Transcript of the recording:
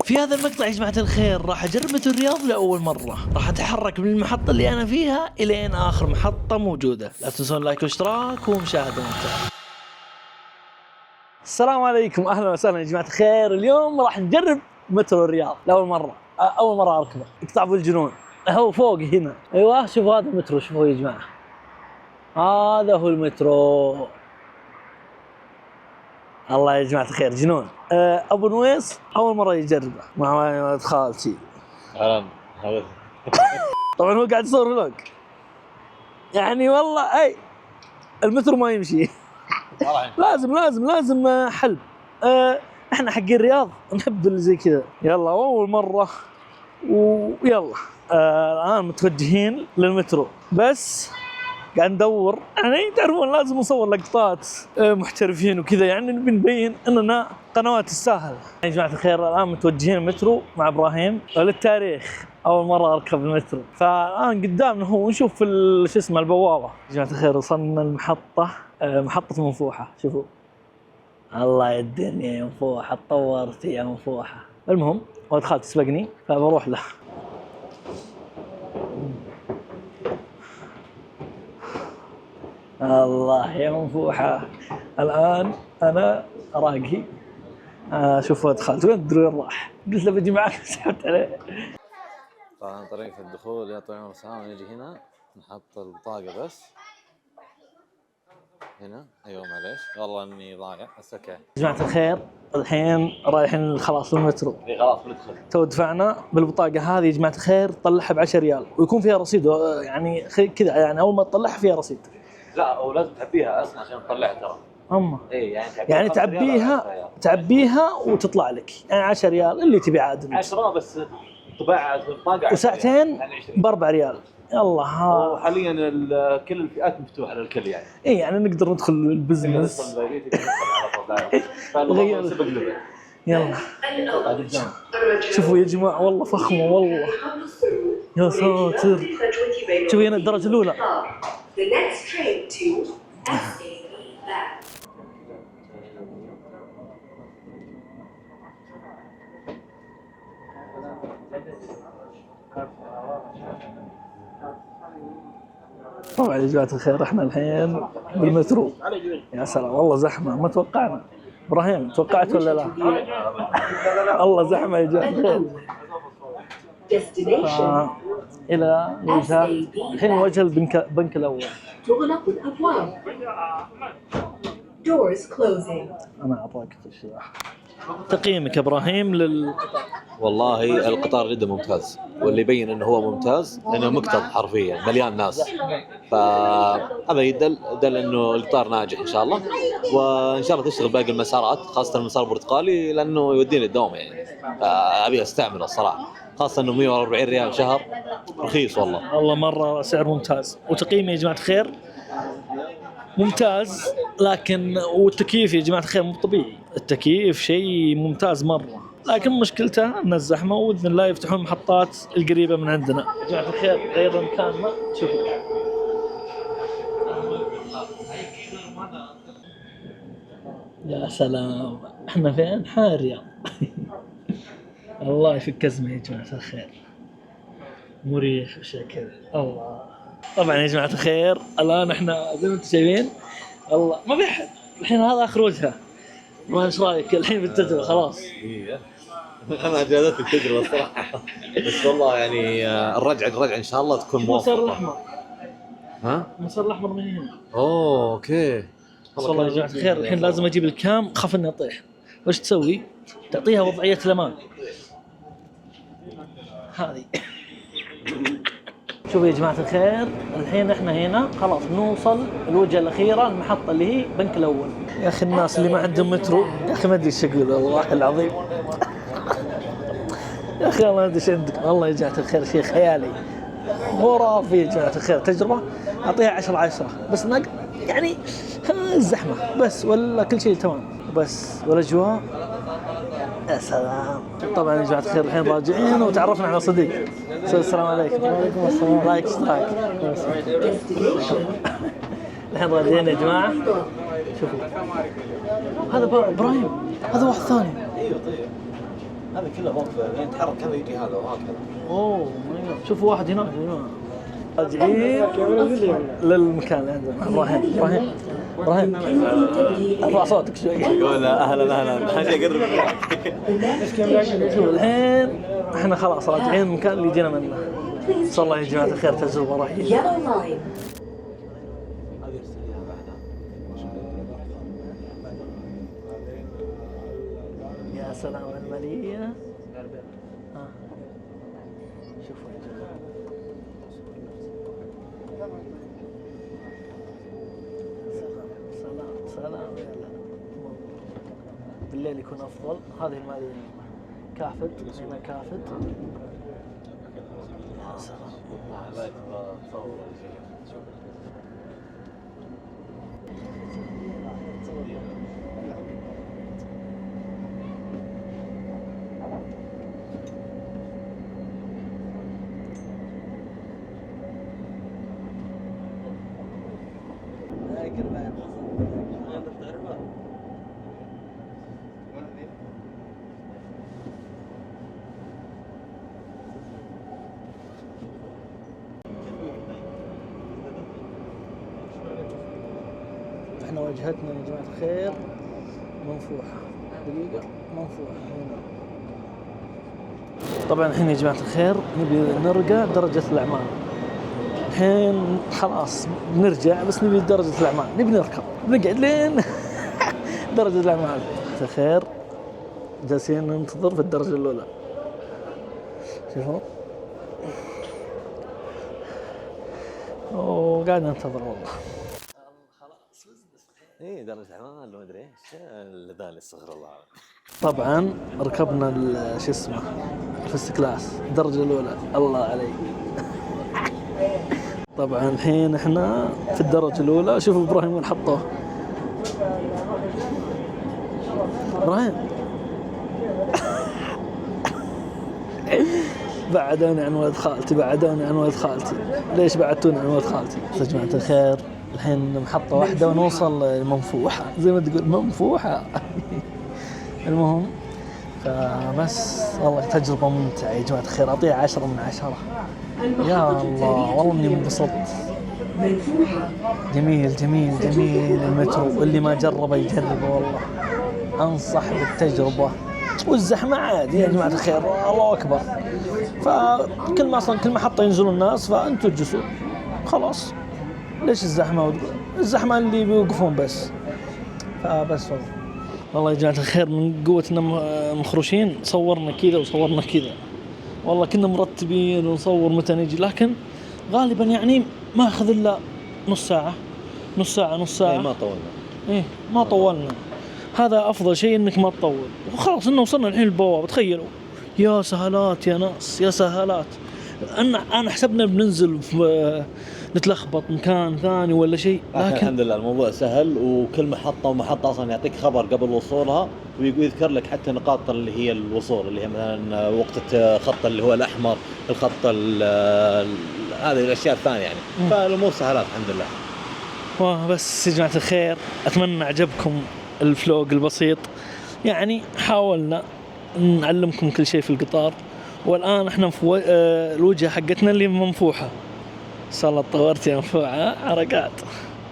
في هذا المقطع يا جماعة الخير راح أجرب مترو الرياض لأول مرة. راح أتحرك من المحطة اللي أنا فيها إلين آخر محطة موجودة. لا تنسون لايك واشتراك ومشاهدة ممتعة. السلام عليكم، أهلا وسهلا يا جماعة الخير. اليوم راح نجرب مترو الرياض لأول مرة. أول مرة أركبه، يقطع بالجنون. هو فوق هنا، أيوة شوفوا هذا المترو، شوفوا يا جماعة، هذا هو المترو. الله يا جماعة الخير جنون. أبو نويس أول مرة يجربه مع ولد خالتي. طبعا هو قاعد يصور فلوج. يعني والله أي المترو ما يمشي. لازم حل. احنا حقين الرياض نحب اللي زي كذا. يلا أول مرة ويلا. الآن متوجهين للمترو، بس قاعد ندور، يعني تعرفون لازم نصور لقطات محترفين وكذا، يعني نبين اننا قنوات الساهل. يا جماعة الخير الان متوجهين المترو مع ابراهيم للتاريخ، اول مرة اركب المترو. فالان قدامنا هو نشوف شو اسمه البوابة. يا جماعة الخير وصلنا المحطة، محطة منفوحة. شوفوا الله يا الدنيا يا منفوحة، تطورت يا منفوحة. المهم ولد خالتي سبقني فبروح له. الله يا منفوحة. الآن أنا راقي أشوف ولد خالتي، وين تدري وين راح؟ قلت له بجي معك، سحبت عليه. طبعا طريق الدخول يعطينا السلام. نجي هنا نحط البطاقة بس هنا. أيوة معليش والله إني ضايع، بس أوكي. يا جماعة الخير الحين رايحين خلاص المترو. خلاص بندخل. تو دفعنا بالبطاقة هذه يا جماعة الخير، طلعها ب10 ريال ويكون فيها رصيد، يعني كذا، يعني أول ما تطلعها فيها رصيد. لا ولازم تعبيها أصلا عشان تطلعها ترى. أما إيه يعني تعبيها وتطلع لك، يعني 10 ريال اللي تبي عاد. 10 بس طباعة البطاقة. وساعتين ب4 ريال. يلا ها. وحاليا كل الفئات مفتوحة للكل يعني. إيه يعني نقدر ندخل البزنس. يلا شوفوا يا جماعة والله فخمة والله. يا ساتر، شوفوا هنا الدرجة الأولى. طبعا يا جماعة الخير احنا الحين بالمترو. يا سلام والله زحمة، ما توقعنا. ابراهيم توقعت ولا لا؟ الله زحمة يا جماعة الخير. إلى وجهة الحين وجه البنك الأول. تغلق الأبواب. Doors closing. أنا أعطاك الشرح. تقييمك ابراهيم والله القطار جدا ممتاز، واللي يبين انه هو ممتاز انه مكتظ حرفيا مليان ناس، فهذا يدل انه القطار ناجح ان شاء الله، وان شاء الله تشتغل باقي المسارات، خاصه المسار البرتقالي لانه يوديني الدوام يعني. ابي استعمله الصراحه، خاصه انه 140 ريال شهر رخيص والله. والله مره سعر ممتاز. وتقييمي يا جماعه الخير ممتاز، لكن والتكييف يا جماعة الخير مو طبيعي. التكييف شيء ممتاز مرة، لكن مشكلته أن الزحمة، وبإذن الله يفتحون المحطات القريبة من عندنا. يا جماعة الخير غير مكاننا، شوفوا يا سلام، احنا فين؟ حار الرياض. الله يفك أزمة يا جماعة الخير، مريح بشكل الله. طبعا يا جماعة الخير الآن احنا زي ما انتم شايفين، الله ما في أحد الحين، هذا آخر وجهه. ما ايش رايك الحين بالتجربة؟ خلاص انا جازت التجربة الصراحة، بس والله يعني الرجعة ان شاء الله تكون موفقة. المسار الأحمر، ها؟ المسار الأحمر من هنا. اوكي. والله يا جماعة الخير الحين لازم أجيب الكام، خاف إني أطيح. وش تسوي؟ تعطيها وضعية الأمان هذه. شوفوا يا جماعة الخير الحين احنا هنا خلاص نوصل الوجهة الأخيرة، المحطة اللي هي بنك الأول. يا أخي الناس اللي ما عندهم مترو يا أخي ما أدري ايش أقول، والله العظيم. يا أخي الله ما أدري ايش عندكم، والله يا جماعة الخير شيء خيالي خرافي يا جماعة الخير. تجربة أعطيها 10/10، بس يعني الزحمة بس، ولا كل شيء تمام، بس والأجواء يا سلام. طبعا يا جماعة الخير الحين راجعين وتعرفنا على صديق. السلام عليكم. وعليكم السلام. لايك اشتراك. الحين راجعين يا جماعة. شوفوا هذا ابراهيم، هذا واحد ثاني. هذا كله وقفه لين يتحرك هذا يجي هذا وهكذا. اوه شوفوا واحد هناك راجعين للمكان اللي عندنا. ابراهيم ارفع صوتك شوي. يقول اهلا حاجه قرب. شوف الحين احنا خلاص راجعين المكان اللي جينا منه. ان شاء الله يا جماعه الخير تجربه رهيبه. Yellow line. يا سلام الماليه. شوفوا يا جماعه سلام يلا. بالليل يكون افضل. هذه الماليه كافت هنا كافت. يا سلام احنا وجهتنا يا جماعة الخير منفوحة. دقيقة منفوحة هنا. طبعا الحين يا جماعة الخير نبي نرجع درجة الأعمال. الحين خلاص بنرجع بس نبي درجة الأعمال. نبي نركب نقعد لين درجة الأعمال. الخير جالسين ننتظر في الدرجة الأولى. شوفوا وقاعد ننتظر والله. ايه درجة اعمال ما ادري ايش اللي استغفر الله. طبعا ركبنا شو اسمه الفست كلاس الدرجة الأولى. الله عليك. طبعا الحين احنا في الدرجة الأولى. شوفوا إبراهيم وين حطوه. إبراهيم بعدوني عن ولد خالتي. ليش بعدتوني عن ولد خالتي يا جماعة الخير؟ الحين محطة واحدة ونوصل لمنفوحة زي ما تقول منفوحة. المهم فبس والله تجربة ممتعة يا جماعة الخير. أعطيها 10 من 10. يا الله والله إني انبسطت. جميل المترو. اللي ما جربه يجربه والله. أنصح بالتجربة. والزحمة عادي يا جماعة الخير. الله أكبر. فكل ما محطة ينزلوا الناس فأنتوا تجلسوا خلاص. ليش الزحمة اللي بيوقفون بس. فبس والله يا جماعة الخير من قوتنا مخروشين صورنا كذا وصورنا كذا. والله كنا مرتبين ونصور متى نجي لكن غالبا يعني ما أخذ إلا نص ساعة. ما طولنا. هذا أفضل شيء إنك ما تطول. وخلاص إنه وصلنا الحين البوابة. تخيلوا يا سهلات يا ناس يا سهلات. أنا حسبنا بننزل نتلخبط مكان ثاني ولا شيء لكن الحمد لله الموضوع سهل. وكل محطة أصلا يعطيك خبر قبل وصولها ويذكر لك حتى نقاط اللي هي الوصول اللي هي مثلا وقت خط اللي هو الأحمر الخط هذه الأشياء الثانية يعني. فالأمور سهلات الحمد لله. بس يا جماعة الخير أتمنى عجبكم الفلوق البسيط. يعني حاولنا نعلمكم كل شيء في القطار. والآن احنا في الوجهة حقتنا اللي منفوحة. إن شاء الله تطورت يا منفوحة حركات.